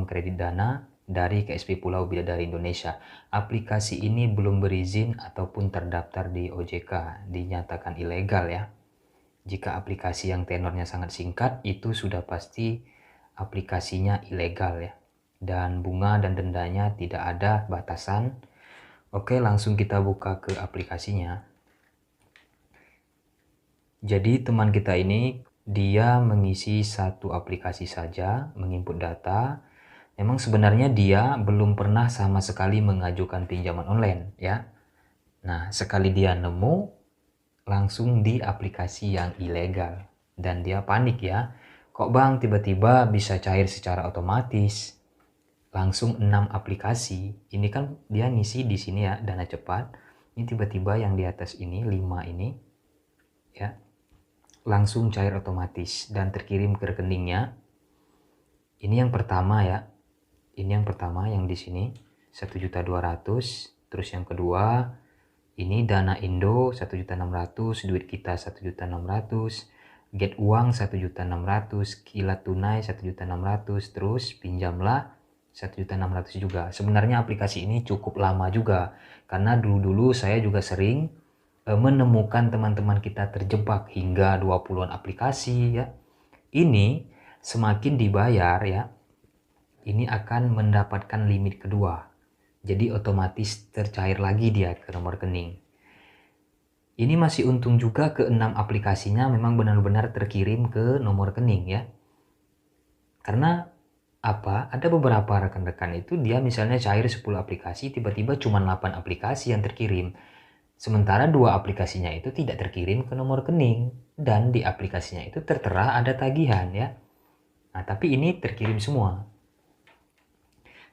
mengkredit dana dari KSP Pulau Bidadari Indonesia. Aplikasi ini belum berizin ataupun terdaftar di OJK, dinyatakan ilegal ya. Jika aplikasi yang tenornya sangat singkat, itu sudah pasti aplikasinya ilegal ya. Dan bunga dan dendanya tidak ada batasan. Oke, langsung kita buka ke aplikasinya. Jadi teman kita ini, dia mengisi satu aplikasi saja, menginput data. Memang sebenarnya dia belum pernah sama sekali mengajukan pinjaman online ya. Nah, sekali dia nemu, langsung di aplikasi yang ilegal. Dan dia panik ya. Kok bang tiba-tiba bisa cair secara otomatis? Langsung 6 aplikasi. Ini kan dia ngisi di sini ya, dana cepat. Ini tiba-tiba yang di atas ini, 5 ini ya, langsung cair otomatis dan terkirim ke rekeningnya. Ini yang pertama ya. Ini yang pertama yang di sini 1.200.000. Terus yang kedua ini dana Indo 1.600.000, duit kita 1.600.000, get uang 1.600.000, kilat tunai 1.600.000, terus pinjamlah 1.600.000 juga. Sebenarnya aplikasi ini cukup lama juga karena dulu-dulu saya juga sering menemukan teman-teman kita terjebak hingga 20-an aplikasi ya. Ini semakin dibayar ya, ini akan mendapatkan limit kedua. Jadi otomatis tercair lagi dia ke nomor rekening. Ini masih untung juga ke 6 aplikasinya memang benar-benar terkirim ke nomor rekening ya. Karena apa? Ada beberapa rekan-rekan itu dia misalnya cair 10 aplikasi, tiba-tiba cuma 8 aplikasi yang terkirim. Sementara 2 aplikasinya itu tidak terkirim ke nomor rekening. Dan di aplikasinya itu tertera ada tagihan ya. Nah, tapi ini terkirim semua.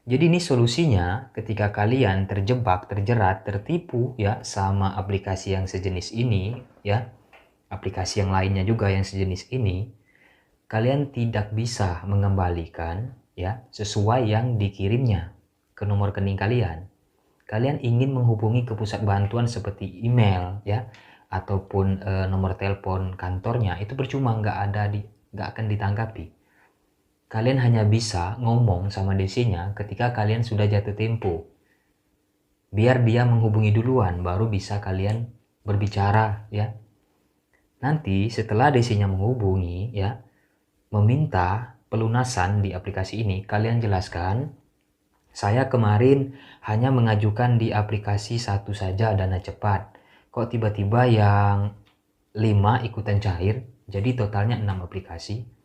Jadi ini solusinya ketika kalian terjebak, terjerat, tertipu ya sama aplikasi yang sejenis ini ya, aplikasi yang lainnya juga yang sejenis ini, kalian tidak bisa mengembalikan ya sesuai yang dikirimnya ke nomor rekening kalian. Kalian ingin menghubungi ke pusat bantuan seperti email ya ataupun nomor telepon kantornya, itu percuma, nggak akan ditanggapi. Kalian hanya bisa ngomong sama DC-nya ketika kalian sudah jatuh tempo. Biar dia menghubungi duluan, baru bisa kalian berbicara ya. Nanti setelah DC-nya menghubungi ya, meminta pelunasan di aplikasi ini, kalian jelaskan, saya kemarin hanya mengajukan di aplikasi satu saja dana cepat. Kok tiba-tiba yang 5 ikutan cair, jadi totalnya 6 aplikasi.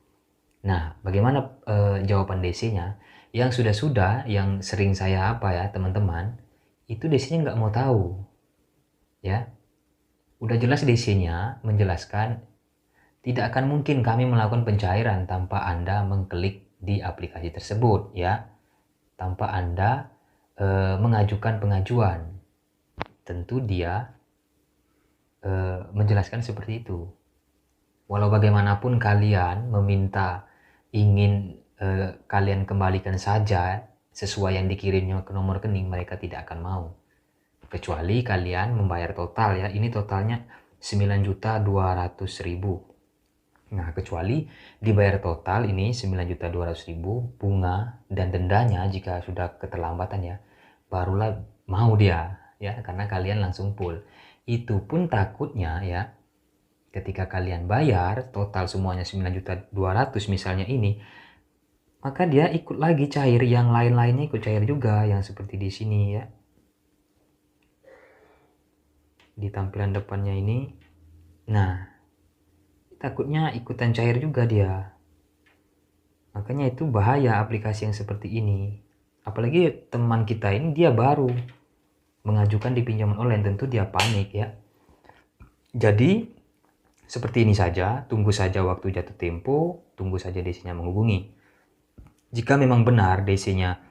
Nah, bagaimana jawaban DC-nya? Yang sudah-sudah, yang sering saya teman-teman, itu DC-nya nggak mau tahu. Ya, udah jelas DC-nya menjelaskan, tidak akan mungkin kami melakukan pencairan tanpa Anda mengklik di aplikasi tersebut, ya. Tanpa Anda mengajukan pengajuan. Tentu dia menjelaskan seperti itu. Walau bagaimanapun kalian meminta ingin kalian kembalikan saja sesuai yang dikirimnya ke nomor rekening, mereka tidak akan mau. Kecuali kalian membayar total ya. Ini totalnya 9.200.000. Nah, kecuali dibayar total ini 9.200.000 bunga dan dendanya jika sudah keterlambatan ya, barulah mau dia ya, karena kalian langsung full. Itu pun takutnya ya, ketika kalian bayar total semuanya 9.200.000 misalnya ini, maka dia ikut lagi cair, yang lain-lainnya ikut cair juga, yang seperti di sini ya. Di tampilan depannya ini. Nah, takutnya ikutan cair juga dia. Makanya itu bahaya aplikasi yang seperti ini. Apalagi teman kita ini dia baru mengajukan di pinjaman online, tentu dia panik ya. Jadi seperti ini saja, tunggu saja waktu jatuh tempo, tunggu saja DC-nya menghubungi. Jika memang benar DC-nya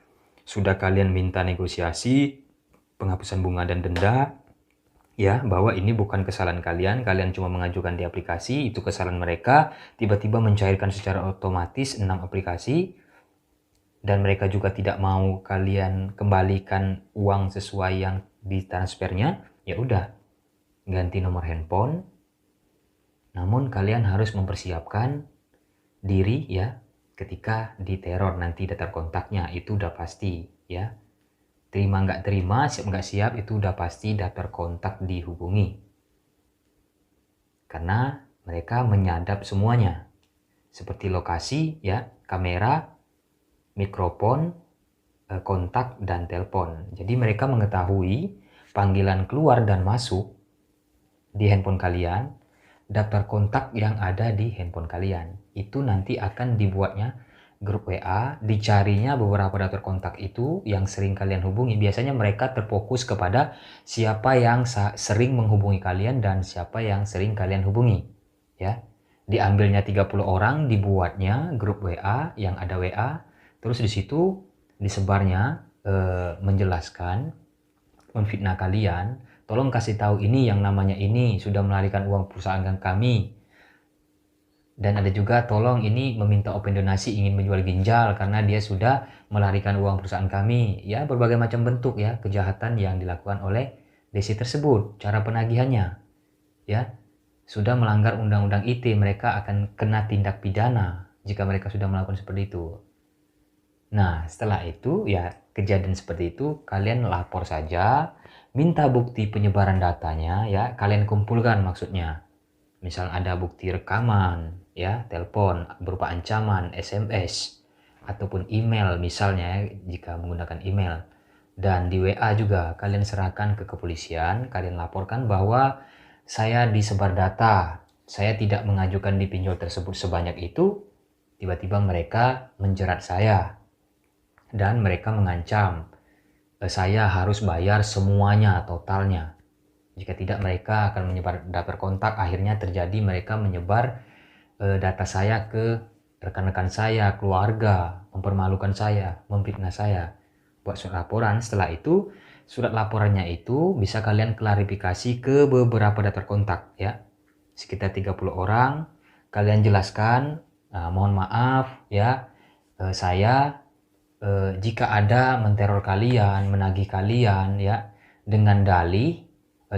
sudah kalian minta negosiasi, penghapusan bunga dan denda, ya, bahwa ini bukan kesalahan kalian, kalian cuma mengajukan di aplikasi, itu kesalahan mereka, tiba-tiba mencairkan secara otomatis 6 aplikasi, dan mereka juga tidak mau kalian kembalikan uang sesuai yang ditransfernya, ya udah, ganti nomor handphone. Namun kalian harus mempersiapkan diri ya, ketika diteror nanti daftar kontaknya itu udah pasti ya. Terima nggak terima, siap nggak siap itu udah pasti daftar kontak dihubungi. Karena mereka menyadap semuanya. Seperti lokasi ya, kamera, mikrofon, kontak dan telepon. Jadi mereka mengetahui panggilan keluar dan masuk di handphone kalian, daftar kontak yang ada di handphone kalian. Itu nanti akan dibuatnya grup WA, dicarinya beberapa daftar kontak itu yang sering kalian hubungi. Biasanya mereka terfokus kepada siapa yang sering menghubungi kalian dan siapa yang sering kalian hubungi. Ya, diambilnya 30 orang, dibuatnya grup WA yang ada WA, terus di situ disebarnya menjelaskan, memfitnah kalian. Tolong kasih tahu ini yang namanya ini sudah melarikan uang perusahaan kami. Dan ada juga tolong ini meminta open donasi ingin menjual ginjal karena dia sudah melarikan uang perusahaan kami. Ya, berbagai macam bentuk ya kejahatan yang dilakukan oleh desi tersebut. Cara penagihannya ya sudah melanggar undang-undang ITE, mereka akan kena tindak pidana jika mereka sudah melakukan seperti itu. Nah, setelah itu ya kejadian seperti itu kalian lapor saja, minta bukti penyebaran datanya ya, kalian kumpulkan maksudnya. Misal ada bukti rekaman ya, telepon berupa ancaman, SMS ataupun email misalnya jika menggunakan email. Dan di WA juga kalian serahkan ke kepolisian, kalian laporkan bahwa saya disebar data, saya tidak mengajukan di pinjol tersebut sebanyak itu, tiba-tiba mereka menjerat saya dan mereka mengancam saya harus bayar semuanya, totalnya. Jika tidak mereka akan menyebar daftar kontak, akhirnya terjadi mereka menyebar data saya ke rekan-rekan saya, keluarga, mempermalukan saya, memfitnah saya. Buat surat laporan, setelah itu surat laporannya itu bisa kalian klarifikasi ke beberapa daftar kontak ya. Sekitar 30 orang, kalian jelaskan, mohon maaf ya, saya jika ada menteror kalian, menagih kalian ya, dengan dalih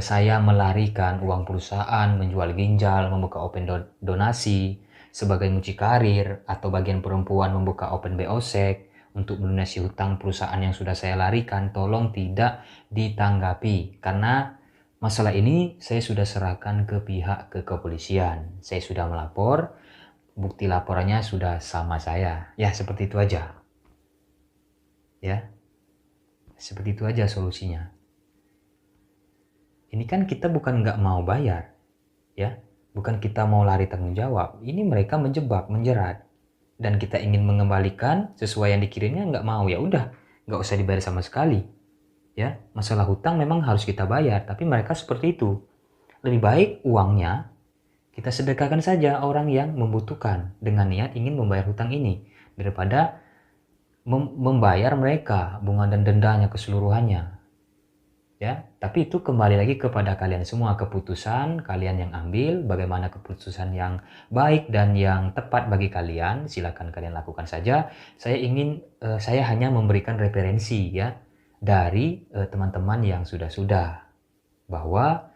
saya melarikan uang perusahaan, menjual ginjal, membuka open donasi sebagai mucikarir, atau bagian perempuan membuka open BOSEK untuk melunasi hutang perusahaan yang sudah saya larikan, tolong tidak ditanggapi karena masalah ini saya sudah serahkan ke pihak kepolisian. Saya sudah melapor, bukti laporannya sudah sama saya. Ya, seperti itu aja. Ya. Seperti itu aja solusinya. Ini kan kita bukan nggak mau bayar, ya, bukan kita mau lari tanggung jawab. Ini mereka menjebak, menjerat, dan kita ingin mengembalikan sesuai yang dikirimnya nggak mau, ya udah, nggak usah dibayar sama sekali, ya. Masalah hutang memang harus kita bayar, tapi mereka seperti itu. Lebih baik uangnya kita sedekahkan saja orang yang membutuhkan dengan niat ingin membayar hutang ini daripada membayar mereka bunga dan dendanya keseluruhannya. Ya, tapi itu kembali lagi kepada kalian semua, keputusan kalian yang ambil, bagaimana keputusan yang baik dan yang tepat bagi kalian, silakan kalian lakukan saja. Saya hanya memberikan referensi ya dari teman-teman yang sudah bahwa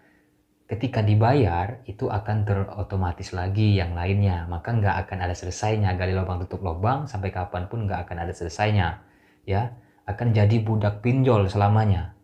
ketika dibayar itu akan terotomatis lagi yang lainnya, maka nggak akan ada selesainya, gali lubang tutup lubang sampai kapanpun nggak akan ada selesainya, ya akan jadi budak pinjol selamanya.